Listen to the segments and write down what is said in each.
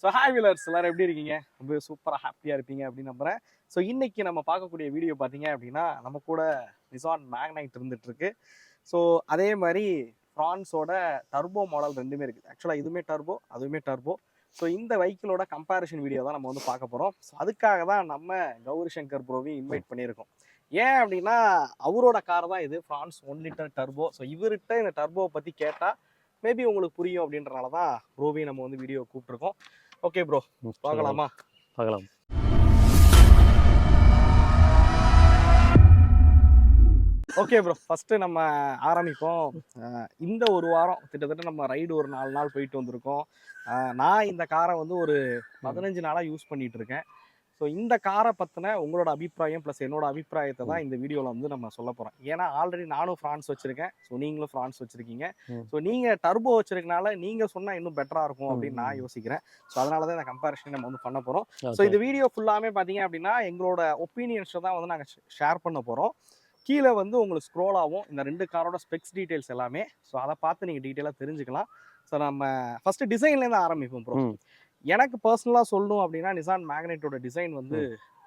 So hi விலர்ஸ் எல்லாரும் எப்படி இருக்கீங்க? ரொம்ப சூப்பராக ஹாப்பியாக இருப்பீங்க அப்படின்னு நம்புறேன். ஸோ இன்னைக்கு நம்ம பார்க்கக்கூடிய வீடியோ பார்த்தீங்க அப்படின்னா நம்ம கூட நிசான் மேக்னைட் இருந்துட்டு இருக்கு. ஸோ அதே மாதிரி ஃப்ரான்ஸோட டர்போ மாடல் ரெண்டுமே இருக்குது. ஆக்சுவலாக இதுவுமே டர்போ, அதுவுமே டர்போ. ஸோ இந்த வெஹிக்கிளோட கம்பேரிஷன் வீடியோ தான் நம்ம வந்து பார்க்க போகிறோம். ஸோ அதுக்காக தான் நம்ம கௌரி சங்கர் ப்ரோவையும் இன்வைட் பண்ணியிருக்கோம். ஏன் அப்படின்னா அவரோட கார் தான் இது, ஃப்ரான்ஸ் 1 லிட்டர் டர்போ. ஸோ இவர்கிட்ட இந்த டர்போவை பற்றி கேட்டால் மேபி உங்களுக்கு புரியும் அப்படின்றனால தான் ப்ரோவையும் நம்ம வந்து வீடியோ கூப்பிட்ருக்கோம். ஓகே ப்ரோ, பார்க்கலாமா? பார்க்கலாம். ஓகே ப்ரோ, ஃபர்ஸ்ட் நம்ம ஆரம்பிப்போம். இந்த ஒரு வாரம் கிட்டத்தட்ட நம்ம ரைடு ஒரு 4 நாள் போயிட்டு வந்திருக்கோம். நான் இந்த காரை வந்து ஒரு 15 நாளாக யூஸ் பண்ணிட்டு இருக்கேன். ஸோ இந்த காரை பற்றின உங்களோட அபிப்பிராயம் ப்ளஸ் என்னோட அபிப்பிராயத்தை தான் இந்த வீடியோவில் வந்து நம்ம சொல்ல போகிறோம். ஏன்னா ஆல்ரெடி நானும் ஃப்ரான்ஸ் வச்சுருக்கேன், ஸோ நீங்களும் ஃப்ரான்ஸ் வச்சுருக்கீங்க. ஸோ நீங்கள் டர்போ வச்சிருக்கனால நீங்கள் சொன்னால் இன்னும் பெட்டராக இருக்கும் அப்படின்னு நான் யோசிக்கிறேன். ஸோ அதனால தான் இந்த கம்பேரிஷன் நம்ம வந்து பண்ண போகிறோம். ஸோ இந்த வீடியோ ஃபுல்லாமே பார்த்தீங்க அப்படின்னா எங்களோட ஒப்பீனியன்ஸை தான் வந்து நாங்கள் ஷேர் பண்ண போகிறோம். கீழே வந்து உங்களுக்கு ஸ்க்ரோல் ஆகும் இந்த 2 காரோட ஸ்பெக்ஸ் டீட்டெயில்ஸ் எல்லாமே. ஸோ அதை பார்த்து நீங்கள் டீட்டெயிலாக தெரிஞ்சுக்கலாம். ஸோ நம்ம ஃபஸ்ட்டு டிசைன்லேருந்து ஆரம்பிப்போம் ப்ரோ. எனக்கு பர்சனலாக சொல்லணும் அப்படின்னா நிசான் மேக்னைட்டோட டிசைன் வந்து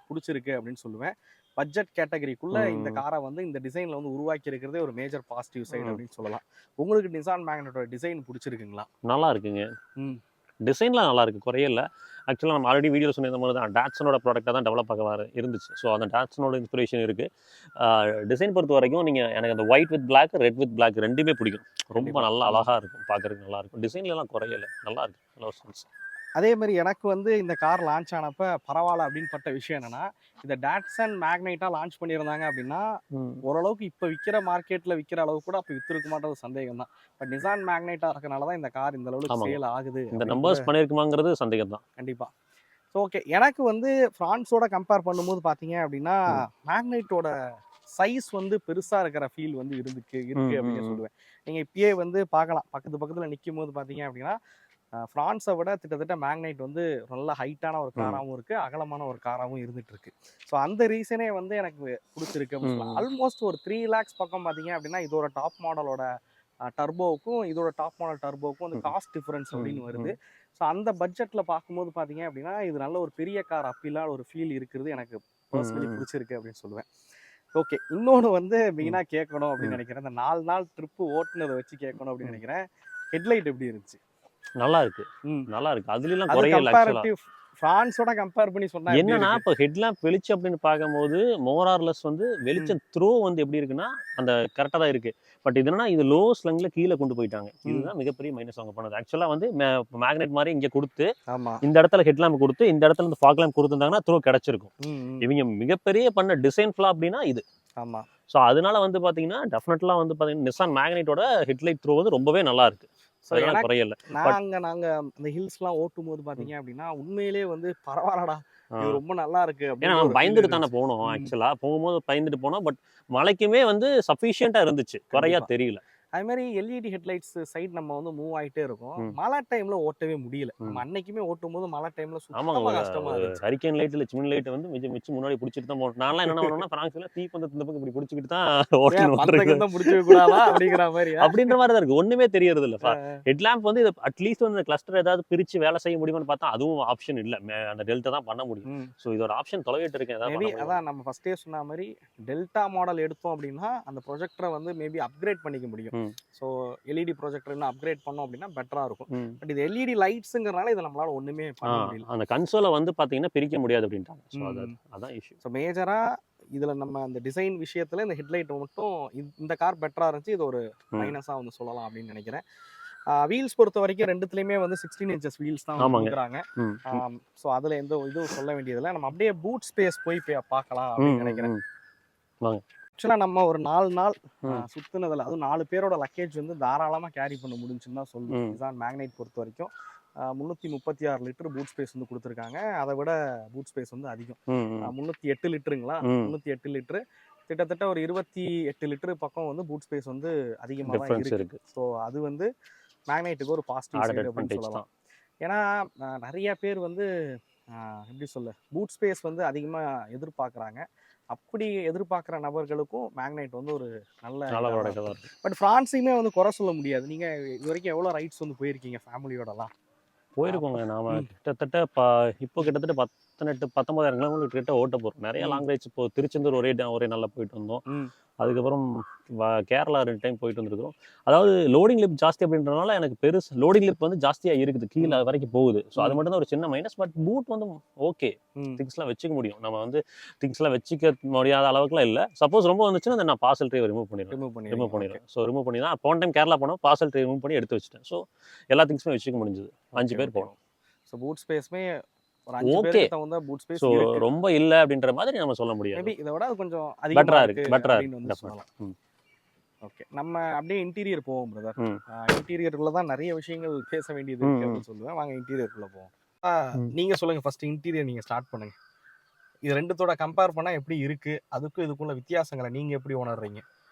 பிடிச்சிருக்கு அப்படின்னு சொல்லுவேன். பட்ஜெட் கேட்டகரிக்குள்ள இந்த காரை வந்து இந்த டிசைன்ல வந்து உருவாக்கி இருக்கிறதே ஒரு மேஜர் பாசிட்டிவ் சைடு அப்படின்னு சொல்லலாம். உங்களுக்கு நிசான் மேக்னைட்டோட டிசைன் பிடிச்சிருக்குங்களா? நல்லா இருக்குங்க. டிசைன்லாம் நல்லா இருக்கு, குறைய இல்லை. ஆக்சுவலாக நம்ம ஆல்ரெடி வீடியோ சொன்ன மாதிரி தான் டாட்சனோட ப்ராடக்டாக தான் டெவலப் ஆக இருந்துச்சு. ஸோ அந்த டாட்சனோட இன்ஸ்பிரேஷன் இருக்குது. டிசைன் பொறுத்த வரைக்கும் நீங்கள் எனக்கு அந்த white with black, red with black ரெண்டுமே பிடிக்கும். ரொம்ப நல்லா அழகாக இருக்கும், பார்க்குறதுக்கு நல்லா இருக்கும். டிசைன்லாம் குறையலை, நல்லா இருக்கு, நல்ல ஒரு சென்ஸ். அதே மாதிரி எனக்கு வந்து இந்த கார் லான்ச் ஆனப்போ பரவாயில்ல அப்படின்னு பட்ட விஷயம் என்னன்னா, இந்த டாட்சன் மேக்னைட்டாக லான்ச் பண்ணியிருந்தாங்க அப்படின்னா ஓரளவுக்கு இப்போ விற்கிற மார்க்கெட்டில் விற்கிற அளவுக்கு கூட அப்போ விற்றுருக்க மாட்டது சந்தேகம் தான். பட் நிசான் மேக்னைட்டாக இருக்கனால தான் இந்த கார் இந்த அளவுக்கு சேல் ஆகுது. இந்த நம்பர்ஸ் பண்ணியிருக்குமாங்கிறது சந்தேகம் தான் கண்டிப்பாக. ஸோ ஓகே, எனக்கு வந்து ஃப்ரான்ஸோட கம்பேர் பண்ணும்போது பார்த்தீங்க அப்படின்னா மேக்னைட்டோட சைஸ் வந்து பெருசாக இருக்கிற ஃபீல் வந்து இருக்கு அப்படின்னு சொல்லுவேன். நீங்கள் இப்பயே வந்து பார்க்கலாம், பக்கத்தில் நிற்கும் போது பார்த்தீங்க அப்படின்னா ஃப்ரான்ஸை விட கிட்டத்தட்ட மேக்னைட் வந்து நல்ல ஹைட்டான ஒரு காராகவும் இருக்குது, அகலமான ஒரு காராகவும் இருந்துட்டு இருக்கு. ஸோ அந்த ரீசனே வந்து எனக்கு பிடிச்சிருக்கு அப்படின்னு சொல்லலாம். ஆல்மோஸ்ட் ஒரு 3 lakhs பக்கம் பார்த்தீங்க அப்படின்னா இதோட டாப் மாடலோட டர்போவுக்கும் இதோட டாப் மாடல் டர்போவுக்கும் வந்து காஸ்ட் டிஃபரன்ஸ் அப்படின்னு வருது. ஸோ அந்த பட்ஜெட்டில் பார்க்கும்போது பார்த்தீங்க அப்படின்னா இது நல்ல ஒரு பெரிய கார் அப்பீலான ஒரு ஃபீல் இருக்கிறது எனக்கு பர்சனலி பிடிச்சிருக்கு அப்படின்னு சொல்லுவேன். ஓகே, இன்னொன்று வந்து மெயினாக கேட்கணும் அப்படின்னு நினைக்கிறேன். இந்த 4 நாள் ட்ரிப்பு ஓட்டுனதை வச்சு கேட்கணும் அப்படின்னு நினைக்கிறேன். ஹெட்லைட் எப்படி இருந்துச்சு? நல்லா இருக்கு, நல்லா இருக்கு. அதுல குறையல. ஃப்ரான்ஸோட கம்பேர் பண்ணி சொன்னா என்னன்னா இப்போ ஹெட்லாம்ப் வெளிச்சம் அப்படின்னு பார்க்கும்போது மோரார்லெஸ் வந்து வெளிச்சம் த்ரோ வந்து எப்படி இருக்குன்னா அந்த கரெக்டாக தான் இருக்கு. பட் இதுனா இது லோ ஸ்லங்ல கீழே கொண்டு போயிட்டாங்க. இதுதான் மிகப்பெரிய மைனஸ் அவங்க பண்ணது. ஆக்சுவலா வந்து மேக்னெட் மாதிரி இங்க கொடுத்து இந்த இடத்துல ஹெட்லாம்ப் கொடுத்து இந்த இடத்துல இருந்து ஃபாக் லேம்ப் கொடுத்துருந்தாங்கன்னா த்ரோ கிடைச்சிருக்கும். இவங்க மிகப்பெரிய பண்ண டிசைன் ஃபிளா அப்படின்னா இது. ஆமா. ஸோ அதனால வந்து பாத்தீங்கன்னா டெஃபினெட்லாம் வந்து பாத்தீங்கன்னா நிசான் மேக்னைட்டோட ஹெட்லைட் த்ரோ வந்து ரொம்பவே நல்லா இருக்கு. நாங்க அந்த ஹில்ஸ்லாம் ஓட்டும் போது பாத்தீங்க அப்படின்னா உண்மையிலேயே வந்து பரவாயில்லடா, இது ரொம்ப நல்லா இருக்கு. ஏன்னா நம்ம பயந்துட்டு தானே போனோம். ஆக்சுவலா போகும்போது பயந்துட்டு போனோம். பட் மலைக்குமே வந்து சஃபிஷியண்டா இருந்துச்சு, குறையா தெரியல. அது மாதிரி எல்இடி ஹெட்லைட்ஸ் சைட் நம்ம வந்து மூவ் ஆகிட்டே இருக்கும். மழை டைம்ல ஓட்டவே முடியல. நம்ம அன்னைக்குமே ஓட்டும் போது மழை டைம்ல சுத்தமா கஷ்டமா இருக்கு. ஹரிக்கேன் லைட்ல சிமின் லைட் வந்து மிச்ச முன்னாடி பிடிச்சிட்டு தான் போறோம். நான்லாம் என்ன பண்ணுவேன்னா பிரான்ஸ்ல தீ பந்தத்து இந்த பக்கம் இப்படி பிடிச்சிட்டு தான் ஓட்டணும். பிடிச்ச கூடாதா அப்படிங்கிற மாதிரி அப்படின்ற மாதிரி தான் இருக்கு. ஒண்ணுமே தெரியறது இல்ல. ஹெட்லாம்ப் வந்து அட்லீஸ்ட் வந்து கிளஸ்டர் ஏதாவது பிரிச்சு வேலை செய்ய முடியும்னு பார்த்தா அதுவும் ஆப்ஷன் இல்ல. அந்த டெல்டா தான் பண்ண முடியும். ஸோ இதோட ஆப்ஷன் தொலைவிட்டு இருக்கேன். அதான் நம்ம ஃபர்ஸ்டே சொன்ன மாதிரி டெல்டா மாடல் எடுத்தோம் அப்படின்னா அந்த ப்ரொஜெக்டரை வந்து மேபி அப்கிரேட் பண்ணிக்க முடியும். ஸோ எல்இடி ப்ரொஜெக்டர் இன்னும் அப்கிரேட் பண்ணோம் அப்படின்னா பெட்டராக இருக்கும். பட் இது எல்இடி லைட்ஸுங்கிறனால இதை நம்மளால ஒன்றுமே பண்ண முடியல. அந்த கன்சோலை வந்து பார்த்தீங்கன்னா பிரிக்க முடியாது அப்படின்ட்டாங்க. ஸோ அதான் இஷ்யூ. ஸோ மேஜராக இதில் நம்ம அந்த டிசைன் விஷயத்தில் இந்த ஹெட்லைட் மட்டும் இந்த கார் பெட்டராக இருந்துச்சு. இது ஒரு மைனஸாக வந்து சொல்லலாம் அப்படின்னு நினைக்கிறேன். வீல்ஸ் பொறுத்த வரைக்கும் ரெண்டுத்துலேயுமே வந்து 16 inches வீல்ஸ் தான் கொடுக்குறாங்க. ஸோ அதில் எந்த இதுவும் சொல்ல வேண்டியதில்லை. நம்ம அப்படியே பூட் ஸ்பேஸ் போய் பார்க்கலாம் அப்படின்னு நினைக்கிறேன். ஆக்சுவலாக நம்ம ஒரு 4 நாள் சுற்றுனதில் அதுவும் 4 பேரோட லக்கேஜ் வந்து தாராளமாக கேரி பண்ண முடிஞ்சுன்னு தான் சொல்லுவோம். நிசான் மேக்னைட் பொறுத்த வரைக்கும் 336 லிட்டர் பூட் ஸ்பேஸ் வந்து கொடுத்துருக்காங்க. அதை விட பூட் ஸ்பேஸ் வந்து அதிகம். 308 லிட்டருங்களா? 308 லிட்டரு கிட்டத்தட்ட ஒரு 28 லிட்டரு பக்கம் வந்து பூட் ஸ்பேஸ் வந்து அதிகமாக தான் இருக்கு. ஸோ அது வந்து மேக்னைட்டுக்கு ஒரு பாசிட்டிவ் சைடு அப்படின்னு சொல்லலாம். ஏன்னா நிறைய பேர் வந்து எப்படி சொல்ல பூட் ஸ்பேஸ் வந்து அதிகமாக எதிர்பார்க்குறாங்க. அப்படி எதிர்பார்க்குற நபர்களுக்கும் மேக்னைட் வந்து ஒரு நல்ல பட் ஃப்ரான்ஸையுமே வந்து குறை சொல்ல முடியாது. நீங்கள் இது வரைக்கும் எவ்வளோ ரைட்ஸ் வந்து போயிருக்கீங்க ஃபேமிலியோடலாம்? போயிருக்கோங்க. நாம கிட்டத்தட்ட இப்போ கிட்டத்தட்ட 18 19,000 கிலோமீட்டர் கிட்ட ஓட்ட போறோம். நிறைய லாங் ரைட்ஸ் இப்போ திருச்செந்தூர் ஒரே நாள்ல போயிட்டு வந்தோம். ம். அதுக்கப்புறம் கேரளா 2 டைம் போயிட்டு வந்திருக்கிறோம். அதாவது லோடிங் லிப் ஜாஸ்தி அப்படின்றனால எனக்கு பெருசு லோடிங் லிப் வந்து ஜாஸ்தியா இருக்குது. கீழ வரைக்கும் போகுது. ஸோ அது மட்டும் தான் ஒரு சின்ன மைனஸ். பட் பூட் வந்து ஓகே. திங்ஸ்லாம் வச்சுக்க முடியும். நம்ம வந்து திங்ஸ்லாம் வச்சுக்க முடியாத அளவுக்குலாம் இல்ல. சப்போஸ் ரொம்ப வந்துச்சுன்னா நான் பார்சல் ட்ரே ரிமூவ் பண்ணிடுவேன். ஸோ ரிமூவ் பண்ணி தான் போன டைம் கேரளா போனோம். பார்சல் ட்ரே ரிமூவ் பண்ணி எடுத்து வச்சுட்டேன். ஸோ எல்லா திங்ஸுமே வச்சுக்க முடிஞ்சது. 5 பேர் போனோம். ஸோ பூட் ஸ்பேஸ்மே ஒரு 5 ஓகே. பேருக்கு தகுந்த பூட் ஸ்பேஸ் ஸோ இருக்கு. ரொம்ப இல்ல அப்படின்ற மாதிரி நம்ம சொல்ல முடியாது. மேபி இதை விட அது கொஞ்சம் பெட்டரா அதிகமா இருக்கு. இருக்கு பெட்டரா அப்படின்னு வந்து இருக்கு. சொல்லலாம். ஓகே, நம்ம அப்படியே இன்டீரியர் போவோம் பிரதர். இன்டீரியருக்குள்ள தான் நிறைய விஷயங்கள் பேச வேண்டியது இருக்கு அப்படின்னு சொல்லுவேன். வாங்க இன்டீரியருக்குள்ள போவோம். நீங்க சொல்லுங்க ஃபர்ஸ்ட், இன்டீரியர் நீங்க ஸ்டார்ட் பண்ணுங்க. இது ரெண்டுத்தோட கம்பேர் பண்ணா எப்படி இருக்கு, அதுக்கும் இதுக்குள்ள வித்தியாசங்களை நீங்க எப்படி உணர்றீங்க?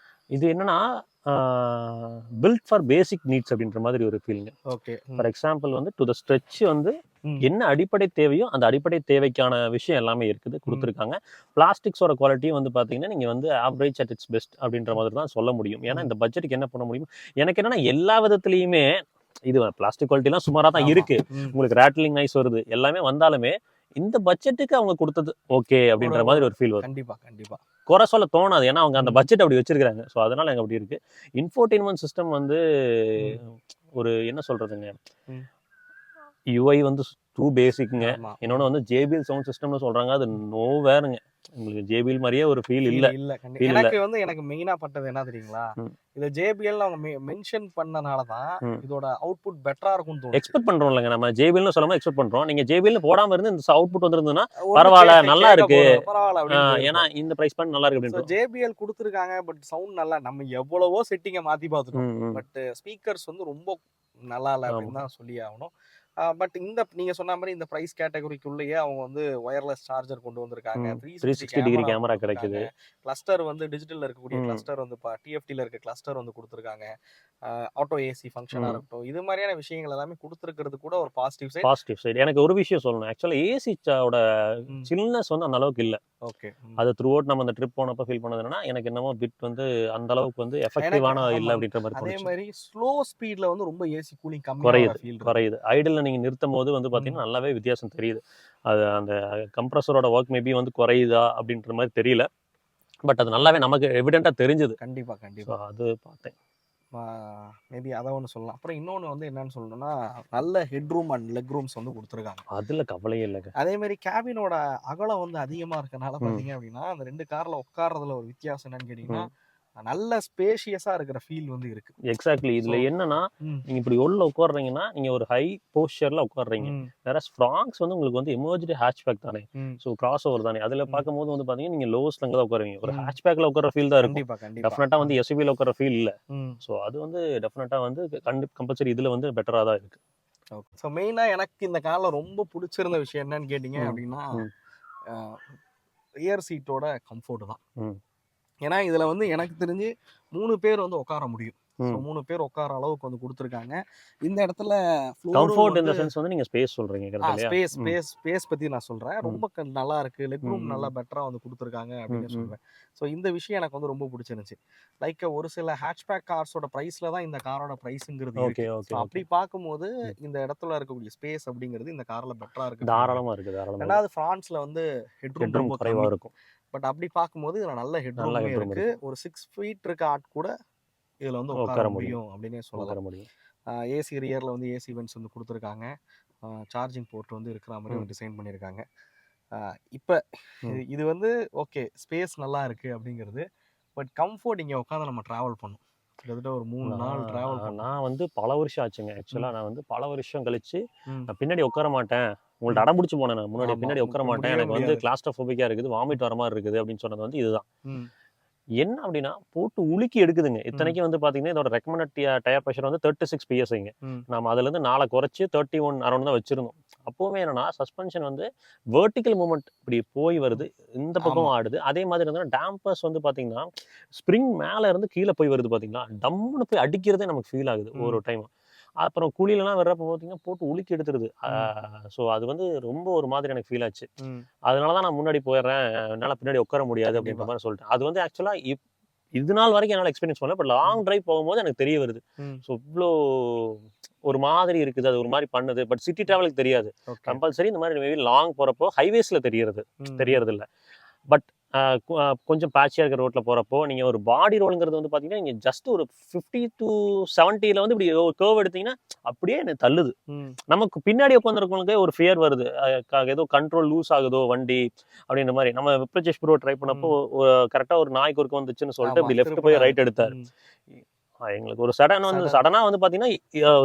இது என்னன்னா பில்ட் ஃபார் பேசிக் நீட்ஸ் அப்படின்ற மாதிரி ஒரு ஃபீலிங். ஓகே. ஃபார் எக்ஸாம்பிள் வந்து டு த ஸ்ட்ரெச் வந்து என்ன அடிப்படை தேவையோ அந்த அடிப்படை தேவைக்கான விஷயம் எல்லாமே இருக்குது, கொடுத்துருக்காங்க. பிளாஸ்டிக்ஸோட குவாலிட்டியும் வந்து பார்த்தீங்கன்னா நீங்கள் வந்து ஆவரேஜ் அட் இட்ஸ் பெஸ்ட் அப்படின்ற மாதிரி தான் சொல்ல முடியும். ஏன்னா இந்த பட்ஜெட்டுக்கு என்ன பண்ண முடியும், எனக்கு என்னன்னா எல்லா விதத்துலையுமே இது பிளாஸ்டிக் குவாலிட்டிலாம் சுமாராக தான் இருக்கு. உங்களுக்கு ரேட்லிங் நாய்ஸ் வருது, எல்லாமே வந்தாலுமே இந்த பட்ஜெட்டுக்கு அவங்க கொடுத்தது ஓகே அப்படின்ற மாதிரி ஒரு ஃபீல் வரும். கண்டிப்பா கண்டிப்பா குறை சொல்ல தோணாது. ஏன்னா அவங்க அந்த பட்ஜெட் அப்படி வச்சிருக்காங்க. ஸோ அதனால எனக்கு அப்படி இருக்கு. இன்ஃபோர்டெயின்மெண்ட் சிஸ்டம் வந்து ஒரு என்ன சொல்றதுங்க, யூஐ வந்து டூ பேசிக்ங்க. இன்னொன்று வந்து ஜேபிஎல் சவுண்ட் சிஸ்டம்னு சொல்றாங்க. அது நோ வேறுங்க. உங்களுக்கு ஜேபிஎல் மாதிரியே ஒரு ஃபீல் இல்ல. எனக்கு மெயினா பட்டது என்ன தெரியுங்களா, இத ஜேபிஎல் அவங்க மென்ஷன் பண்ணனால தான் இதோட அவுட்புட் பெட்டரா இருக்கும் தோணுது. எக்ஸ்பெக்ட் பண்றோம்லங்க நம்ம ஜேபிஎல்னு சொல்லாம எக்ஸ்பெக்ட் பண்றோம். நீங்க ஜேபிஎல் போடாம இருந்து இந்த அவுட்புட் வந்திருந்ததுன்னா பரவாயில்ல, நல்லா இருக்கு, ஏன்னா இந்த பிரைஸ் பாயிண்ட் நல்லா இருக்கு அப்படின்னு. ஜேபிஎல் கொடுத்துருக்காங்க. பட் சவுண்ட் நல்லா, நம்ம எவ்வளவோ செட்டிங்கை மாத்தி பார்த்துட்டோம். பட் ஸ்பீக்கர்ஸ் வந்து ரொம்ப நல்லா இல்ல அப்படின்னு தான் சொல்லி ஆகணும். பட் இந்த நீங்க சொன்ன மாதிரி இந்த பிரைஸ் கேட்டகரிக்குள்ளேயே அவங்க வந்து ஒயர்லெஸ் சார்ஜர் கொண்டு வந்திருக்காங்க. 360 டிகிரி கேமரா கிடைக்குது. கிளஸ்டர் வந்து டிஜிட்டல்ல இருக்கக்கூடிய கிளஸ்டர் வந்து டிஎஃப்டில இருக்க கிளஸ்டர் வந்து கொடுத்துருக்காங்க. ஆட்டோ ஏசி ஃபங்க்ஷனா இருக்கட்டும், இது மாதிரியான விஷயங்கள் எல்லாமே கொடுத்துருக்கிறது கூட ஒரு பாசிட்டிவ் சைடு. எனக்கு ஒரு விஷயம் சொல்லணும். ஆக்சுவலா ஏசியோட சில்னஸ் வந்து அந்த அளவுக்கு இல்ல. ஓகே. அது த்ரூ அவுட் நம்ம அந்த ட்ரிப் போனப்ப ஃபீல் பண்ணது என்னன்னா, எனக்கு என்னமோ பிட் வந்து அந்த அளவுக்கு வந்து எஃபெக்டிவான இல்ல அப்படின்ற மாதிரி அதே மாதிரி ஸ்லோ ஸ்பீட்ல வந்து ரொம்ப ஏசி கூலிங் குறையுது. ஐடில் நீங்க நிறுத்தும் போது வந்து பாத்தீங்கன்னா நல்லாவே வித்தியாசம் தெரியுது. அது அந்த கம்ப்ரஸரோட ஒர்க் மேபி வந்து குறையுதா அப்படின்ற மாதிரி தெரியல. பட் அது நல்லாவே நமக்கு எவிடென்ட்டா தெரிஞ்சது. கண்டிப்பா அது பார்த்தேன். மேபி அதை ஒன்று சொல்லலாம். அப்புறம் இன்னொன்று வந்து என்னன்னு சொல்லணும்னா, நல்ல head room and leg rooms வந்து கொடுத்துருக்காங்க. அதுல கவலையே இல்லைங்க. அதே மாதிரி கேபினோட அகலம் வந்து அதிகமா இருக்கனால பாத்தீங்க அப்படின்னா, அந்த 2 கார்ல உட்கார்றதுல ஒரு வித்தியாசம் என்னன்னு கேட்டீங்கன்னா, நல்ல ஸ்பேஷியஸா இருக்கிற ஃபீல் வந்து இருக்கு. எக்ஸாக்ட்லி. இதுல என்னன்னா, நீங்க இப்படி உள்ள உட்கார்றீங்கன்னா நீங்க ஒரு ஹை போஸ்டர்ல உட்கார்றீங்க. வேற ஃப்ராங்க்ஸ் வந்து உங்களுக்கு வந்து எமர்ஜென்சி ஹேட்ச்பேக் தானே. சோ கிராஸ் ஓவர் தானே. அதுல பாக்கும்போது வந்து பாத்தீங்கன்னா நீங்க லோ ஸ்லங்க தான் உட்காருவீங்க. ஒரு ஹேட்ச்பேக்ல உட்கார்ற ஃபீல் தான் இருக்கும். டெஃபினட்டா வந்து எஸ்யூவில உட்கார்ற ஃபீல் இல்ல. சோ அது வந்து டெஃபினட்டா வந்து கம்பல்சரி இதுல வந்து பெட்டரா தான் இருக்கு. ஸோ மெயினா எனக்கு இந்த கார்ல ரொம்ப பிடிச்சிருந்த விஷயம் என்னன்னு கேட்டீங்க அப்படின்னா, ரியர் சீட்டோட கம்ஃபோர்ட் தான். ஏன்னா இதுல வந்து எனக்கு தெரிஞ்சு 3 பேர் வந்து உட்கார முடியும். 3 பேர் உட்கார அளவுக்கு வந்து கொடுத்துருக்காங்க. இந்த இடத்துல கம்ஃபோர்ட் இந்த சென்ஸ் வந்து நீங்க ஸ்பேஸ் சொல்றீங்க. ஸ்பேஸ் பத்தி நான் சொல்றேன். ரொம்ப நல்லா இருக்கு. லெக் ரூம் நல்லா பெட்டரா வந்து கொடுத்துருக்காங்க அப்படின்னு சொல்றேன். ஸோ இந்த விஷயம் எனக்கு வந்து ரொம்ப பிடிச்சிருந்துச்சு. லைக் ஒரு சில ஹேட்ச்பேக் கார்ஸோட பிரைஸ்ல தான் இந்த காரோட பிரைஸ்ங்கிறது இருக்கு. அப்படி பார்க்கும்போது இந்த இடத்துல இருக்கக்கூடிய ஸ்பேஸ் அப்படிங்கிறது இந்த கார்ல பெட்டரா இருக்கு. தாராளமா இருக்கு. ரெண்டாவது பிரான்ஸ்ல வந்து ஹெட் ரூம் ரொம்ப குறைவா இருக்கும். பட் அப்படி பார்க்கும்போது இதுல நல்ல ஹெட் ரூம் இருக்கு. ஒரு 6 ஃபீட் இருக்க ஆட் கூட இதுல வந்து உட்கார முடியும் அப்படின்னே சொல்லலாம். ஏசி ரியர்ல வந்து ஏசி வென்ட்ஸ் வந்து கொடுத்துருக்காங்க. சார்ஜிங் போர்ட் வந்து இருக்கிற மாதிரி ஒரு டிசைன் பண்ணியிருக்காங்க. இப்போ இது வந்து ஓகே, ஸ்பேஸ் நல்லா இருக்கு அப்படிங்கிறது. பட் கம்ஃபோர்ட் இங்கே உட்காந்து நம்ம டிராவல் பண்ணோம். கிட்டத்தட்ட ஒரு 3 நாள் டிராவல் பண்ணோம். நான் வந்து பல வருஷம் ஆச்சுங்க. ஆக்சுவலா நான் வந்து பல வருஷம் கழிச்சு நான் பின்னாடி உட்கார மாட்டேன், உங்கள்ட்ட அடம் பிடிச்சி போனேன். நான் முன்னாடி பின்னாடி உட்கார மாட்டேன், எனக்கு வந்து கிளாஸ்ட்ரோஃபோபிக்கா இருக்குது, வாமிட் வர மாதிரி இருக்குது அப்படின்னு சொன்னது வந்து இதுதான். என்ன அப்படின்னா போட்டு உலுக்கி எடுக்குதுங்க. இத்தனைக்கும் வந்து பாத்தீங்கன்னா இதோட ரெக்கமெண்டட் டயர் ப்ரெஷர் வந்து 36 PSIங்க. நம்ம அதுல இருந்து 4 குறைச்சு 31 அரௌண்ட் தான் வச்சிருந்தோம். அப்போவே என்னன்னா சஸ்பென்ஷன் வந்து வெர்டிக்கல் மூவ்மெண்ட் இப்படி போய் வருது, இந்த பக்கம் ஆடுது. அதே மாதிரி இருந்தா டேம்பர்ஸ் வந்து பாத்தீங்கன்னா ஸ்ப்ரிங் மேல இருந்து கீழே போய் வருது பாத்தீங்களா, டம்னு போய் அடிக்கிறதே நமக்கு ஃபீல் ஆகுது ஒரு டைம். அப்புறம் குழியிலலாம் வர்றப்ப பார்த்தீங்கன்னா போட்டு உலுக்கி எடுத்துருது. ஸோ அது வந்து ரொம்ப ஒரு மாதிரி எனக்கு ஃபீல் ஆச்சு. அதனாலதான் நான் முன்னாடி போயிடுறேன், என்னால் பின்னாடி உட்கார முடியாது அப்படின்ற மாதிரி சொல்லிட்டேன். அது வந்து ஆக்சுவலா இது நாள் வரைக்கும் என்னால் எக்ஸ்பீரியன்ஸ் பண்ணல. பட் லாங் டிரைவ் போகும்போது எனக்கு தெரிய வருது. ஸோ இவ்வளோ ஒரு மாதிரி இருக்குது, அது ஒரு மாதிரி பண்ணுது. பட் சிட்டி டிராவலுக்கு தெரியாது. ஓகே. கம்பல்சரி இந்த மாதிரி மேபி லாங் போறப்போ ஹைவேஸ்ல தெரியறது இல்ல. பட் கொஞ்சம் பேட்சியா இருக்கிற ரோட்ல போறப்போ நீங்க ஒரு பாடி ரோல்ங்கிறது வந்து பாத்தீங்கன்னா நீங்க ஜஸ்ட் ஒரு 50 to 70ல வந்து இப்படி ஒரு கர்வ் எடுத்தீங்கன்னா அப்படியே எனக்கு தள்ளுது. நமக்கு பின்னாடி உட்காந்துருக்கவங்களுக்கே ஒரு ஃபியர் வருது. ஏதோ கண்ட்ரோல் லூஸ் ஆகுதோ வண்டி அப்படின்ற மாதிரி. நம்ம விப்ரஜேஷ் ப்ரோ ட்ரை பண்ணப்போ கரெக்டா ஒரு நாய் குறுக்க வந்துச்சுன்னு சொல்லிட்டு இப்படி லெஃப்ட் போய் ரைட் எடுத்தாரு. எங்களுக்கு ஒரு சடனா வந்து பாத்தீங்கன்னா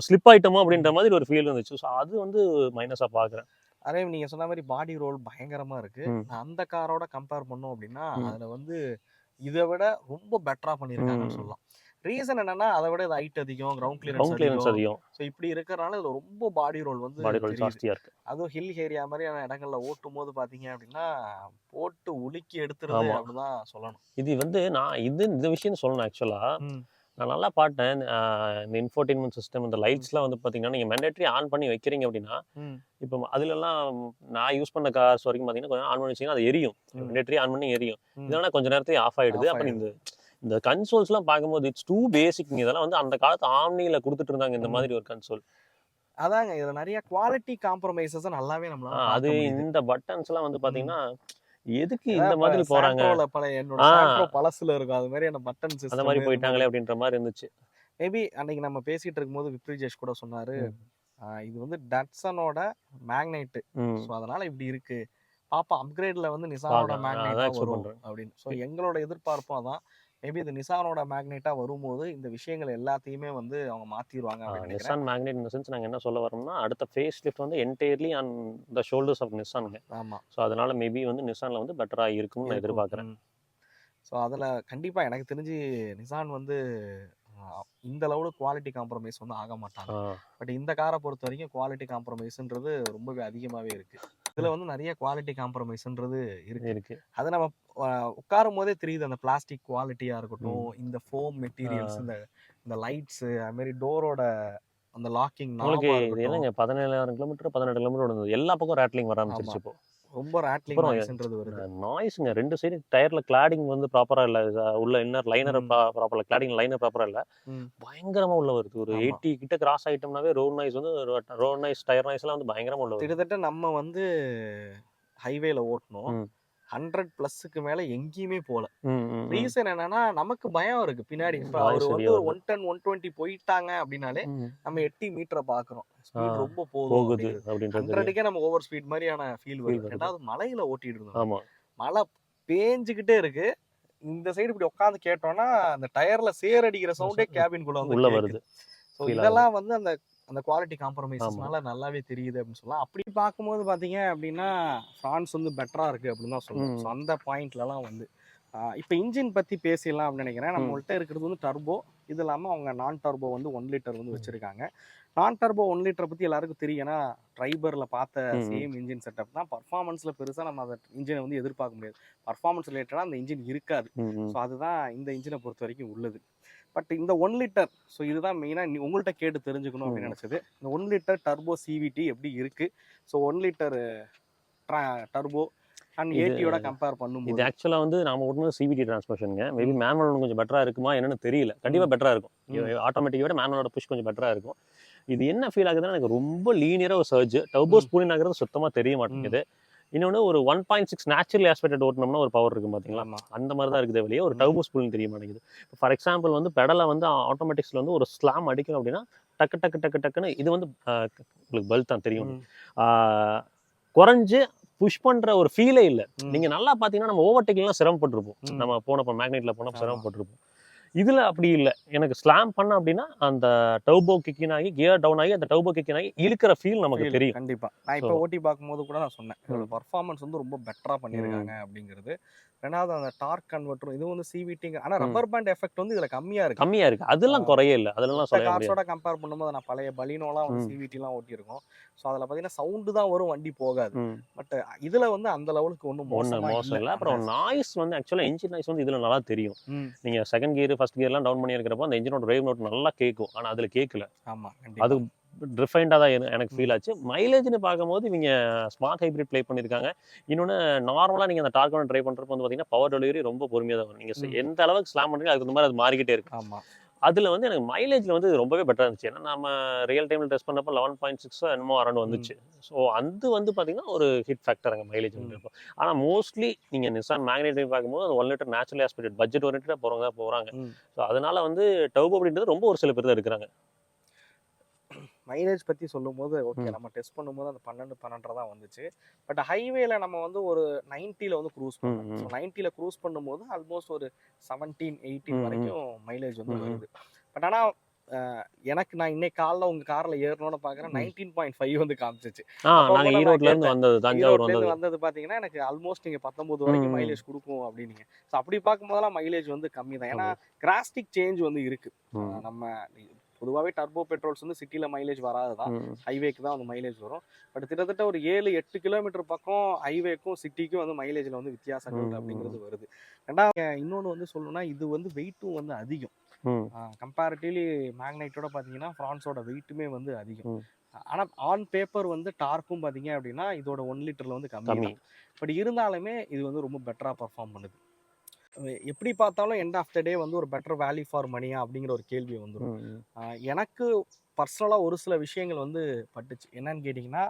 ஸ்லிப் ஆயிட்டோமோ அப்படின்ற மாதிரி ஒரு ஃபீல் இருந்துச்சு. ஸோ அது வந்து மைனஸா பாக்குறேன். அதே நீங்க சொன்ன மாதிரி பாடி ரோல் பயங்கரமா இருக்கு. அந்த காரோட கம்பேர் பண்ணோம் அப்படின்னா அதுல வந்து இதை விட ரொம்ப பெட்டரா பண்ணியிருக்காங்கன்னு சொல்லலாம். ரீசன் என்னன்னா அதை விட இது ஹைட் அதிகம், கிரவுண்ட் கிளியரன்ஸ் அதிகம். ஸோ இப்படி இருக்கிறனால இதுல ரொம்ப பாடி ரோல் வந்து ஜாஸ்தியா இருக்கு. அதுவும் ஹில் ஏரியா மாதிரியான இடங்கள்ல ஓட்டும் போது பாத்தீங்க அப்படின்னா போட்டு உலுக்கி எடுத்துருது அப்படிதான் சொல்லணும். இது வந்து நான் இந்த விஷயம் சொல்லணும். ஆக்சுவலா நான் நல்லா பார்த்தேன். இந்த இன்ஃபோர்டைன்மெண்ட் சிஸ்டம், இந்த லைட்ஸ்லாம் வந்து பார்த்தீங்கன்னா நீங்கள் மேண்டேட்டரி ஆன் பண்ணி வைக்கிறீங்க அப்படின்னா இப்போ அதுலலாம் நான் யூஸ் பண்ண கார்ஸ் வரைக்கும் பார்த்தீங்கன்னா கொஞ்சம் ஆன் பண்ணி வச்சிங்கன்னா அது எரியும். மேண்டேட்டரி ஆன் பண்ணி எரியும். இதெல்லாம் கொஞ்சம் நேரத்தையும் ஆஃப் ஆயிடுது. அப்போ இந்த கன்சோல்ஸ்லாம் பார்க்கும்போது இட்ஸ் டூ பேசிக். இதெல்லாம் வந்து அந்த காலத்து ஆம்னியில் கொடுத்துட்டு இருந்தாங்க இந்த மாதிரி ஒரு கன்சோல். அதாங்க இதுல நிறைய குவாலிட்டி காம்ப்ரமைசஸ் நல்லாவே நம்மளால அது இந்த பட்டன்ஸ்லாம் வந்து பார்த்தீங்கன்னா எதுக்கு இந்த மாதிரி போறாங்க? பழசுல இருக்கும் அது மாதிரி பட்டன்ஸ் அந்த மாதிரி போயிட்டாங்களே அப்படின்ற மாதிரி இருந்துச்சு. மேபி அன்னைக்கு நம்ம பேசிட்டு இருக்கும்போது விப்ரிஜேஷ் கூட சொன்னாரு இது வந்து டட்சனோட மேக்னைட். ஸோ அதனால இப்படி இருக்கு. பாப்பா அப்கிரேட்ல வந்து நிசானோட மேக்னைட் வரும் அப்படின்னு. ஸோ எங்களோட எதிர்பார்ப்பும் அதான். மேபி இது நிசானோட மேக்னெட்டா வரும்போது இந்த விஷயங்கள் எல்லாத்தையுமே வந்து அவங்க மாத்திடுவாங்க அப்படின்னு நினைக்கிறேன். நிசான் மேக்னெட் இந்த சென்ஸ் நாங்க என்ன சொல்ல வரோம்னா அடுத்த ஃபேஸ் லிஃப்ட் வந்து entirely on the shoulders of நிசான்ங்க. ஆமா. ஸோ அதனால மேபி வந்து நிசான்ல வந்து பெட்டரா இருக்கும்னு நான் எதிர்பார்க்குறேன். ஸோ அதில் கண்டிப்பாக எனக்கு தெரிஞ்சு நிசான் வந்து இந்த லெவலுக்கு குவாலிட்டி காம்ப்ரமைஸ் வந்து ஆக மாட்டாங்க. பட் இந்த காரை பொறுத்த வரைக்கும் குவாலிட்டி காம்ப்ரமைஸ்ன்றது ரொம்பவே அதிகமாகவே இருக்கு. இதில் வந்து நிறைய குவாலிட்டி காம்ப்ரமைஸ்ன்றது இருக்கு. அது நம்ம உட்காரும் போதே தெரியுது. அந்த பிளாஸ்டிக் குவாலிட்டியாக இருக்கட்டும், இந்த ஃபோம் மெட்டீரியல்ஸ், இந்த லைட்ஸு, அது மாதிரி டோரோட அந்த லாக்கிங். உங்களுக்கு இல்லைங்க 17,000 கிலோமீட்டர் 18 கிலோமீட்டர் ஓடுது. எல்லா பக்கம் ரேட்லிங் வர ஆரம்பிச்சிருச்சு இப்போ. ரொம்ப ரேட்லிங் நாய்ஸ்ன்றது வருது. நாய்ஸ்ங்க 2 சைடு டயர்ல கிளாடிங் வந்து ப்ராப்பரா இல்ல. உள்ள இன்னர் லைனர் ப்ராப்பரா கிளாடிங் லைனர் ப்ராப்பரா இல்ல. பயங்கரமா உள்ள வருது. ஒரு 80 கிட்ட கிராஸ் ஆயிட்டோம்னாவே ரோட் நாய்ஸ் வந்து ரோட் நாய்ஸ், டயர் நாய்ஸ் எல்லாம் வந்து பயங்கரமா உள்ள வருது. கிட்டத்தட்ட நம்ம வந்து ஹைவேல ஓட்டணும் 100+ மேல எங்கேயுமே போல. ரீசன் என்னன்னா நமக்கு பயம் இருக்கு பின்னாடி. இப்ப அவர் வந்து ஒரு 110 120 போயிட்டாங்க அப்படின்னாலே நம்ம 80 மீட்டரை பாக்குறோம். ஸ்பீட் ரொம்ப போகுது. 100க்கே நம்ம ஓவர் ஸ்பீட் மாதிரியான ஃபீல் வருது. ரெண்டாவது மலையில ஓட்டிட்டு இருந்தோம். மழை பேஞ்சுக்கிட்டே இருக்கு. இந்த சைடு இப்படி உட்காந்து கேட்டோம்னா அந்த டயர்ல சேர் அடிக்கிற சவுண்டே கேபின்குள்ள வந்து உள்ள வருது. ஸோ இதெல்லாம் வந்து அந்த குவாலிட்டி காம்ப்ரமைசஸ்னால நல்லாவே தெரியுது அப்படின்னு சொல்லலாம். அப்படி பார்க்கும்போது பார்த்தீங்க அப்படின்னா ஃப்ரான்ஸ் வந்து பெட்டராக இருக்குது அப்படின்னு தான் சொல்லுவோம். ஸோ அந்த பாயிண்ட்லலாம் வந்து இப்போ இன்ஜின் பற்றி பேசிடலாம் அப்படின்னு நினைக்கிறேன். நம்மள்கிட்ட இருக்கிறது வந்து டர்போ. இது இல்லாமல் அவங்க நான் டர்போ வந்து 1 லிட்டர் வந்து வச்சுருக்காங்க. நான் டர்போ 1 லிட்டரை பற்றி எல்லாருக்கும் தெரியும். ஏன்னா ட்ரைபரில் பார்த்த சேம் இன்ஜின் செட்டப் தான். பர்ஃபார்மன்ஸில் பெருசாக நம்ம அந்த இன்ஜினை வந்து எதிர்பார்க்க முடியாது. பர்ஃபார்மன்ஸ் ரிலேட்டடாக அந்த இன்ஜின் இருக்காது. ஸோ அதுதான் இந்த இன்ஜினை பொறுத்த வரைக்கும் உள்ளது. பட் இந்த 1 லிட்டர், ஸோ இதுதான் மெயினாக உங்கள்கிட்ட கேட்டு தெரிஞ்சுக்கணும் அப்படின்னு நினச்சது. இந்த 1 லிட்டர் டர்போ சிவிடி எப்படி இருக்குது? So 1 litre turbo and ஏடியோட compare பண்ணும்போது இது ஆக்சுவலாக வந்து நாம ஓட்டுனது சிவிடி டிரான்ஸ்மிஷனுங்க. மேபி மேனுவல் கொஞ்சம் பெட்டராக இருக்குமா என்னன்னு தெரியல. கண்டிப்பாக பெட்டராக இருக்கும். ஆட்டோமேட்டிக்கோட மேனுவலோட புஷ் கொஞ்சம் பெட்டராக இருக்கும். இது என்ன ஃபீல் ஆகுதுன்னா எனக்கு ரொம்ப லீனியராக ஒரு சர்ஜ். டர்போ ஸ்பூலிங் ஆகிறது சுத்தமாக தெரிய மாட்டேங்குது. இன்னொன்று ஒரு 1.6 நேச்சுரல் ஆஸ்பெக்ட் ஓட்டினோம்னா ஒரு பவர் இருக்கும் பார்த்தீங்களா, அந்த மாதிரி தான் இருக்குது வெளியே. ஒரு டர்போ ஸ்பூலிங் தெரிய மாட்டேங்குது. ஃபார் எக்ஸாம்பிள் வந்து பெடலை வந்து ஆட்டோமேட்டிக்ஸில் வந்து ஒரு ஸ்லாம் அடிக்கணும் அப்படின்னா டக்குன்னு இது வந்து உங்களுக்கு பெல்ட் தான் தெரியும். குறைஞ்சு புஷ் பண்ற ஒரு ஃபீலே இல்லை. நீங்க நல்லா பாத்தீங்கன்னா நம்ம ஓவர்டேக்லாம் சிரமப்பட்டிருப்போம். நம்ம போனப்போ மேக்னெட்ல போனப்போ சிரமப்பட்டிருப்போம். இதுல அப்படி இல்லை. எனக்கு ஸ்லாம் பண்ண அப்படின்னா அந்த டர்போ கிக்கின் ஆகி கியர் டவுன் ஆகி அந்த டர்போ கிக்கின் ஆகி இழுக்கிற ஃபீல் நமக்கு தெரியும். கண்டிப்பா நான் இப்போ ஓட்டி பார்க்கும்போது கூட நான் சொன்னேன் இதோட பர்ஃபார்மன்ஸ் வந்து ரொம்ப பெட்டரா பண்ணியிருக்காங்க அப்படிங்கிறது. ரெண்டாவது அந்த டார்க் கன்வெர்ட்டர் இது வந்து சிவிடி. ஆனா ரப்பர் பேண்ட் எஃபெக்ட் வந்து இதுல கம்மியா இருக்கு. அதெல்லாம் குறையே இல்லை. அதெல்லாம் சொல்ல கார்ஸோட கம்பேர் பண்ணும்போது நான் பழைய பலினோலாம் வந்து சிவிடிலாம் ஓட்டியிருக்கோம். ஸோ அதில் பார்த்தீங்கன்னா சவுண்டு தான் வரும், வண்டி போகாது. பட் இதுல வந்து அந்த லெவலுக்கு ஒன்றும் மோசம் இல்லை. அப்புறம் நாய்ஸ் வந்து ஆக்சுவலாக இன்ஜின் நாய்ஸ் வந்து இதுல நல்லா தெரியும். நீங்க செகண்ட் கியர் ஃபர்ஸ்ட் கியர்லாம் டவுன் பண்ணி இருக்கிறப்போ அந்த இன்ஜினோட டிரைவ் நோட் நல்லா கேட்கும். ஆனா அதுல கேட்கல. ஆமா, அது ரிஃபைண்டாக தான் எனக்கு ஃபீல் ஆச்சு. மைலேஜ்னு பார்க்கும்போது இவங்க ஸ்மார்ட் ஹைப்ரிட் ப்ளே பண்ணியிருக்காங்க. இன்னொன்று நார்மலாக நீங்கள் அந்த டார்க் ட்ரை பண்ணுறப்போ வந்து பார்த்தீங்கன்னா பவர் டெலிவரி ரொம்ப பொறுமையாக தான் வரும். நீங்கள் எந்த அளவுக்கு ஸ்லாம் பண்ணுறீங்க அதுக்கு மாதிரி அது மாறிக்கிட்டே இருக்கு. ஆமாம், அதில் வந்து எனக்கு மைலேஜில் வந்து ரொம்பவே பெட்டராக இருந்துச்சு. ஏன்னா நம்ம ரியல் டைமில் டெஸ்ட் பண்ணப்போ 11.6 என்னமோ அரௌண்ட் வந்துச்சு. ஸோ அது வந்து பார்த்தீங்கன்னா ஒரு ஹிட் ஃபேக்டர் அங்கே மைலேஜ் வந்துருக்கும். ஆனால் மோஸ்ட்லி நீங்கள் நிசான் மேக்னெட் பார்க்கும்போது அது 1 லிட்டர் நேச்சுரல் ஆஸ்பிரேட்டட் பட்ஜெட் ஓரியன்டாக போகிறாங்க. ஸோ அதனால வந்து டர்போ அப்படின்றது ரொம்ப ஒரு சில பேர் தான் எடுக்கிறாங்க. மைலேஜ் பற்றி சொல்லும்போது ஓகே நம்ம டெஸ்ட் பண்ணும்போது அந்த 12 தான் வந்துச்சு. பட் ஹைவேல நம்ம வந்து ஒரு 90ல வந்து க்ரூஸ் பண்ணோம். ஸோ 90ல க்ரூஸ் பண்ணும்போது ஆல்மோஸ்ட் ஒரு 17, 18 வரைக்கும் மைலேஜ் வந்து வருது. பட் ஆனால் எனக்கு நான் இன்னைக்கு காலைல உங்க கார்ல ஏறணும்னு பாக்குறேன் 19.5 வந்து காமிச்சிச்சு. நாங்க ஈரோட்ல இருந்து வந்தது, தஞ்சாவூர் வந்தது பாத்தீங்கன்னா எனக்கு ஆல்மோஸ்ட் நீங்க 19 வரைக்கும் மைலேஜ் கொடுக்கும் அப்படின்னீங்க. ஸோ அப்படி பார்க்கும்போதெல்லாம் மைலேஜ் வந்து கம்மி தான். ஏன்னா கிராஸ்டிக் சேஞ்ச் வந்து இருக்கு. நம்ம பொதுவாகவே டர்போ பெட்ரோல்ஸ் வந்து சிட்டில மைலேஜ் வராது தான், ஹைவேக்கு தான் வந்து மைலேஜ் வரும். பட் கிட்டத்தட்ட ஒரு 7-8 கிலோமீட்டர் பக்கம் ஹைவேக்கும் சிட்டிக்கும் வந்து மைலேஜில் வந்து வித்தியாசங்கள் அப்படிங்கிறது வருது. ரெண்டாவது இன்னொன்று வந்து சொல்லணும்னா இது வந்து வெயிட்டும் வந்து அதிகம். கம்பேரிட்டிவ்லி மேக்னைட்டோட பார்த்தீங்கன்னா ஃப்ரான்ஸோட வெயிட்டுமே வந்து அதிகம். ஆனால் ஆன் பேப்பர் வந்து டார்க்கும் பார்த்தீங்க அப்படின்னா இதோட 1 லிட்டரில் வந்து கம்மி. பட் இருந்தாலுமே இது வந்து ரொம்ப பெட்டராக பர்ஃபார்ம் பண்ணுது. எப்படி பார்த்தாலும் எண்ட் ஆஃப் த டே வந்து ஒரு பெட்டர் வேல்யூ ஃபார் மணியா அப்படிங்கிற ஒரு கேள்வி வந்துடும். எனக்கு பர்சனலாக ஒரு சில விஷயங்கள் வந்து பட்டுச்சு. என்னன்னு கேட்டிங்கன்னா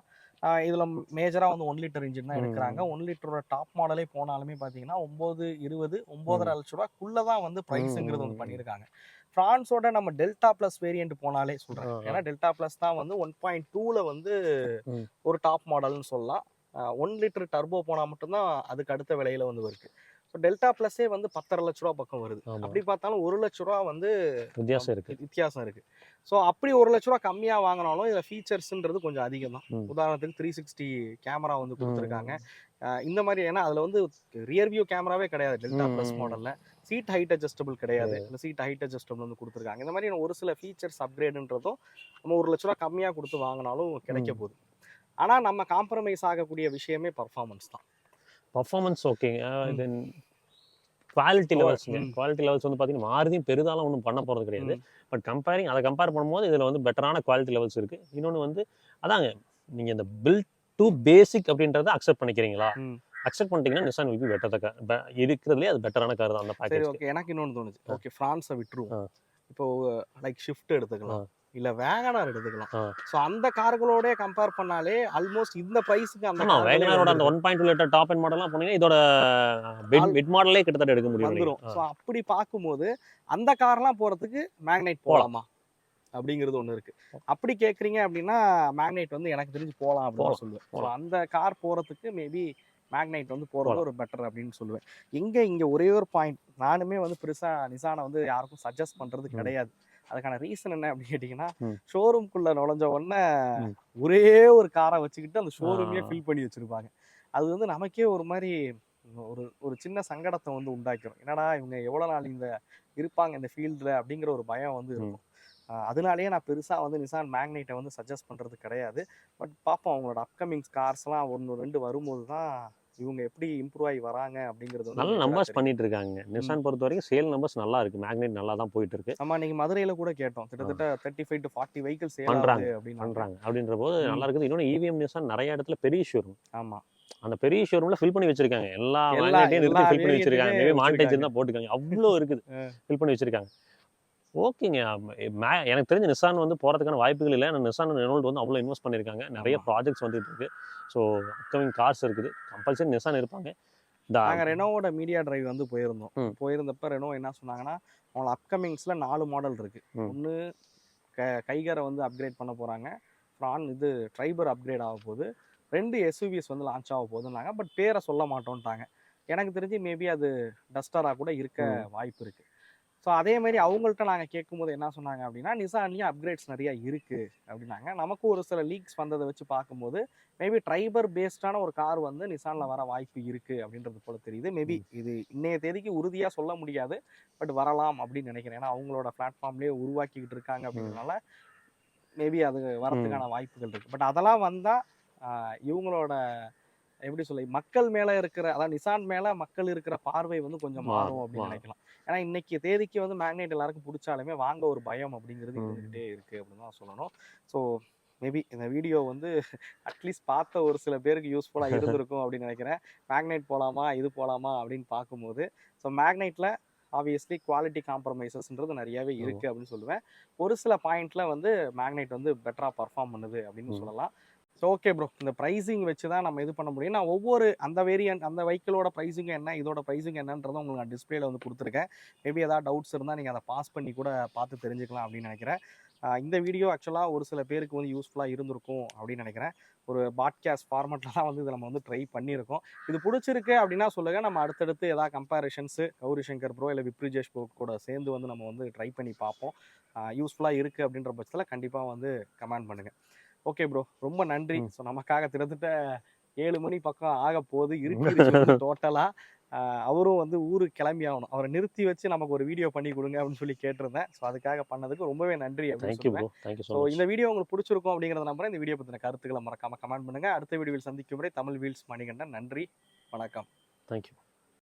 இதில் மேஜராக வந்து 1 லிட்டர் இன்ஜின் தான் எடுக்கிறாங்க. 1 லிட்டரோட டாப் மாடலே போனாலுமே பார்த்தீங்கன்னா 9, 20, 9.5 லட்ச ரூபாக்குள்ளே தான் வந்து ப்ரைஸுங்கிறது வந்து பண்ணியிருக்காங்க. ஃப்ரான்ஸோட நம்ம டெல்டா ப்ளஸ் வேரியன்ட் போனாலே சொல்கிறேன். ஏன்னா டெல்டா ப்ளஸ் தான் வந்து 1.2ல வந்து ஒரு டாப் மாடல்னு சொல்லலாம். 1 லிட்டர் டர்போ போனால் மட்டும்தான் அதுக்கு அடுத்த விலையில வந்து வருது. ஸோ டெல்டா ப்ளஸே வந்து 10.5 லட்ச ரூபா பக்கம் வருது. அப்படி பார்த்தாலும் 1 லட்ச ரூபா வந்து வித்தியாசம் இருக்கு. ஸோ அப்படி 1 லட்ச ரூபா கம்மியாக வாங்கினாலும் இதில் ஃபீச்சர்ஸ்ன்றது கொஞ்சம் அதிகம் தான். உதாரணத்துக்கு 360 கேமரா வந்து கொடுத்துருக்காங்க. இந்த மாதிரி ஏன்னா அதில் வந்து ரியர் வியூ கேமராவே கிடையாது டெல்டா ப்ளஸ் மாடலில். சீட் ஹைட் அட்ஜஸ்டபிள் கிடையாது. இந்த சீட் ஹைட் அட்ஜஸ்டபிள் வந்து கொடுத்துருக்காங்க. இந்த மாதிரி ஒரு சில ஃபீச்சர்ஸ் அப்கிரேடுன்றதும் நம்ம 1 லட்ச ரூபா கம்மியாக கொடுத்து வாங்கினாலும் கிடைக்க போகுது. ஆனால் நம்ம காம்ப்ரமைஸ் ஆகக்கூடிய விஷயமே பர்ஃபார்மன்ஸ் தான். பர்ஃபார்மன்ஸ் ஓகேங்க. தென் குவாலிட்டி லெவல்ஸுங்க. குவாலிட்டி லெவல்ஸ் வந்து பார்த்தீங்கன்னா மாருதியும் பெரிதாலும் ஒன்றும் பண்ண போகிறது கிடையாது. பட் அதை கம்பேர் பண்ணும்போது இதில் வந்து பெட்டரான குவாலிட்டி லெவல்ஸ் இருக்குது. இன்னொன்று வந்து அதாங்க நீங்கள் இந்த பில்ட் டு பேசிக் அப்படின்றத அக்செப்ட் பண்ணிக்கிறீங்களா? அக்செப்ட் பண்ணிட்டீங்கன்னா நிசான் வில் பி பெட்டர். இருக்கிறதுலே அது பெட்டரான கார் தான் அந்த பேக்கேஜ். ஓகே, எனக்கு இன்னொன்று தோணுச்சு. ஓகே, ஃப்ரான்ஸை விட்டுருவோம். இப்போ லைக் ஷிஃப்ட் எடுத்துக்கலாம், இல்ல வேகனார் எடுத்துக்கலாம். சோ அந்த கார்களோட கம்பேர் பண்ணாலே ஆல்மோஸ்ட் இந்த பிரைஸ்க்கு அந்த வேகனாரோட அந்த 1.2 லிட்டர் டாப் எண்ட் மாடல்லாம் போனீங்கன்னா இதோட மிட் மாடலே கிட்டத்தட்ட எடுக்க முடியும். சோ அப்படி பாக்கும்போது அந்த கார்லாம் போறதுக்கு மேக்னைட் போலாமா அப்படிங்கிறது ஒண்ணு இருக்கு. அப்படி கேக்குறீங்க அப்படின்னா மேக்னைட் வந்து எனக்கு தெரிஞ்சு போலாம் அப்படின்னு சொல்லுவேன். சோ அந்த கார் போறதுக்கு மேபி மேக்னைட் வந்து போறது ஒரு பெட்டர் அப்படின்னு சொல்லுவேன். இங்க ஒரே ஒரு பாயிண்ட், நானுமே வந்து பெருசா நிசானை வந்து யாருக்கும் சஜஸ்ட் பண்றது கிடையாது. அதுக்கான ரீசன் என்ன அப்படின்னு கேட்டீங்கன்னா, ஷோரூம்குள்ள நுழைஞ்ச உடனே ஒரே ஒரு காரை வச்சுக்கிட்டு அந்த ஷோரூமே ஃபில் பண்ணி வச்சிருப்பாங்க. அது வந்து நமக்கே ஒரு மாதிரி ஒரு சின்ன சங்கடத்தை வந்து உண்டாக்கிடும். என்னடா இவங்க எவ்வளவு நாள் இந்த இருப்பாங்க இந்த ஃபீல்டுல அப்படிங்கிற ஒரு பயம் வந்து இருக்கும். அதனாலேயே நான் பெருசா வந்து நிசான் மேக்னைட்டை வந்து சஜஸ்ட் பண்றது கிடையாது. பட் பார்ப்போம் அவங்களோட அப்கமிங் கார்ஸ்லாம் 1-2 வரும்போது தான் இவங்க எப்படி இம்ப்ரூவ் ஆகி வராங்க அப்படிங்கிறது நல்ல நம்பர்ஸ் பண்ணிட்டு இருக்காங்க. நிசான் பொறுத்த வரைக்கும் சேல் நம்பர்ஸ் நல்லா இருக்கு. மேக்னைட் நல்லா தான் போயிட்டு இருக்கு. ஆமா, நீங்க மதுரையில கூட கேட்டோம், கிட்டத்தட்ட 35 to 40 வெஹிக்கிள் சேல் பண்றாங்க அப்படின்ற போது நல்லா இருக்குது. இன்னொன்று இவிஎம் நிசான் நிறைய இடத்துல பெரிய ஷோரூம். ஆமா, அந்த பெரிய ஷோரூம்ல ஃபில் பண்ணி வச்சிருக்காங்க. எல்லா மேக்னைட்டையும் நிறுத்தி ஃபில் பண்ணி வச்சிருக்காங்க. மேபி மானிட்டைஸ் இருந்தா போட்டுக்காங்க. அவ்வளோ இருக்குது, ஃபில் பண்ணி வச்சிருக்காங்க. ஓகேங்க. எனக்கு தெரிஞ்ச நிசான் வந்து போகிறதுக்கான வாய்ப்புகள் இல்லை. ஆனால் நிசான் ரெனால்ட் வந்து அவ்வளோ இன்வெஸ்ட் பண்ணியிருக்காங்க. நிறைய ப்ராஜெக்ட்ஸ் வந்துட்டு இருக்கு. ஸோ அப்கமிங் கார்ஸ் இருக்குது. கம்பல்சரி நிசான் இருப்பாங்க. நாங்கள் ரெனோவோட மீடியா டிரைவ் வந்து போயிருந்தோம். போயிருந்தப்ப ரெனோ என்ன சொன்னாங்கன்னா, அவங்களோட அப்கமிங்ஸ்ல 4 மாடல் இருக்கு. ஒன்று கைகரை வந்து அப்கிரேட் பண்ண போறாங்க. ட்ரைபர் அப்கிரேட் ஆக போகுது. 2 எஸ்யூவிஸ் வந்து லான்ச் ஆக போகுதுன்னாங்க. பட் பேரை சொல்ல மாட்டோம்ட்டாங்க. எனக்கு தெரிஞ்சு மேபி அது டஸ்டரா கூட இருக்க வாய்ப்பு இருக்கு. ஸோ அதே மாதிரி அவங்கள்ட்ட நாங்கள் கேட்கும்போது என்ன சொன்னாங்க அப்படின்னா, நிசான்லேயும் அப்கிரேட்ஸ் நிறையா இருக்குது அப்படின்னாங்க. நமக்கு ஒரு சில லீக்ஸ் வந்ததை வச்சு பார்க்கும்போது மேபி ட்ரைபர் பேஸ்டான ஒரு கார் வந்து நிசானில் வர வாய்ப்பு இருக்குது அப்படின்றது போல தெரியுது. மேபி இது இன்னைய தேதிக்கு உறுதியாக சொல்ல முடியாது, பட் வரலாம் அப்படின்னு நினைக்கிறேன். ஏன்னா அவங்களோட பிளாட்ஃபார்ம்லேயே உருவாக்கிக்கிட்டு இருக்காங்க அப்படின்றதுனால மேபி அது வரத்துக்கான வாய்ப்புகள் இருக்குது. பட் அதெல்லாம் வந்தால் இவங்களோட எப்படி சொல்ல மக்கள் மேலே இருக்கிற, அதாவது நிசான் மேலே மக்கள் இருக்கிற பார்வை வந்து கொஞ்சம் மாறும் அப்படின்னு நினைக்கலாம். ஏன்னா இன்னைக்கு தேதிக்கு வந்து மேக்னைட் எல்லாருக்கும் பிடிச்சாலுமே வாங்க ஒரு பயம் அப்படிங்கிறது இருந்துகிட்டே இருக்குது அப்படின்னு தான் சொல்லணும். ஸோ மேபி இந்த வீடியோ வந்து அட்லீஸ்ட் பார்த்த ஒரு சில பேருக்கு யூஸ்ஃபுல்லாக இருந்திருக்கும் அப்படின்னு நினைக்கிறேன். மேக்னைட் போகலாமா இது போகலாமா அப்படின்னு பார்க்கும்போது ஸோ மேக்னைட்டில் ஆப்வியஸ்லி குவாலிட்டி காம்ப்ரமைசஸ்ன்றது நிறையவே இருக்குது அப்படின்னு சொல்லுவேன். ஒரு சில பாயிண்ட்ல வந்து மேக்னைட் வந்து பெட்டராக பர்ஃபார்ம் பண்ணுது அப்படின்னு சொல்லலாம். ஸோ ஓகே ப்ரோ, இந்த ப்ரைஸிங் வச்சு தான் நம்ம இது பண்ண முடியும். நான் ஒவ்வொரு அந்த வேரியன்ட் அந்த வெஹிக்கிளோட ப்ரைஸிங் என்ன, இதோட ப்ரைஸிங் என்னன்றதை உங்களுக்கு நான் டிஸ்பிளேல வந்து கொடுத்துருக்கேன். மேபி ஏதாவது டவுட்ஸ் இருந்தால் நீங்கள் அதை பாஸ் பண்ணி கூட பார்த்து தெரிஞ்சுக்கலாம் அப்படின்னு நினைக்கிறேன். இந்த வீடியோ ஆக்சுவலாக ஒரு சில பேருக்கு வந்து யூஸ்ஃபுல்லாக இருந்திருக்கும் அப்படின்னு நினைக்கிறேன். ஒரு பாட்காஸ்ட் ஃபார்மெட்டில் தான் வந்து இதை நம்ம வந்து ட்ரை பண்ணியிருக்கோம். இது பிடிச்சிருக்கு அப்படின்னா சொல்லுங்கள், நம்ம அடுத்தடுத்து ஏதாவது கம்பேரிஷன்ஸு கௌரி சங்கர் ப்ரோ இல்லை விப்ரிஜேஷ் ப்ரோ கூட சேர்ந்து வந்து நம்ம வந்து ட்ரை பண்ணி பார்ப்போம். யூஸ்ஃபுல்லாக இருக்குது அப்படின்ற பட்சத்தில் கண்டிப்பாக வந்து கமெண்ட் பண்ணுங்கள். ஓகே ப்ரோ, ரொம்ப நன்றி. ஸோ நமக்காக கிட்டத்தட்ட 7 மணி பக்கம் ஆக போகுது, இருக்கிருச்சு டோட்டலாக. அவரும் வந்து ஊருக்கு கிளம்பி ஆகணும். அவரை நிறுத்தி வச்சு நமக்கு ஒரு வீடியோ பண்ணி கொடுங்க அப்படின்னு சொல்லி கேட்டிருந்தேன். ஸோ அதுக்காக பண்ணதுக்கு ரொம்பவே நன்றி அப்படின்னு சொல்லுவேன். ஸோ இந்த வீடியோ உங்களுக்கு பிடிச்சிருக்கும் அப்படிங்கிறத நம்புறேன். இந்த வீடியோ பற்றின கருத்துக்களை மறக்காம கமெண்ட் பண்ணுங்க. அடுத்த வீடியோவில் சந்திக்கும் வரை தமிழ் வீல்ஸ் மணிகண்டன். நன்றி, வணக்கம். தேங்க்யூ.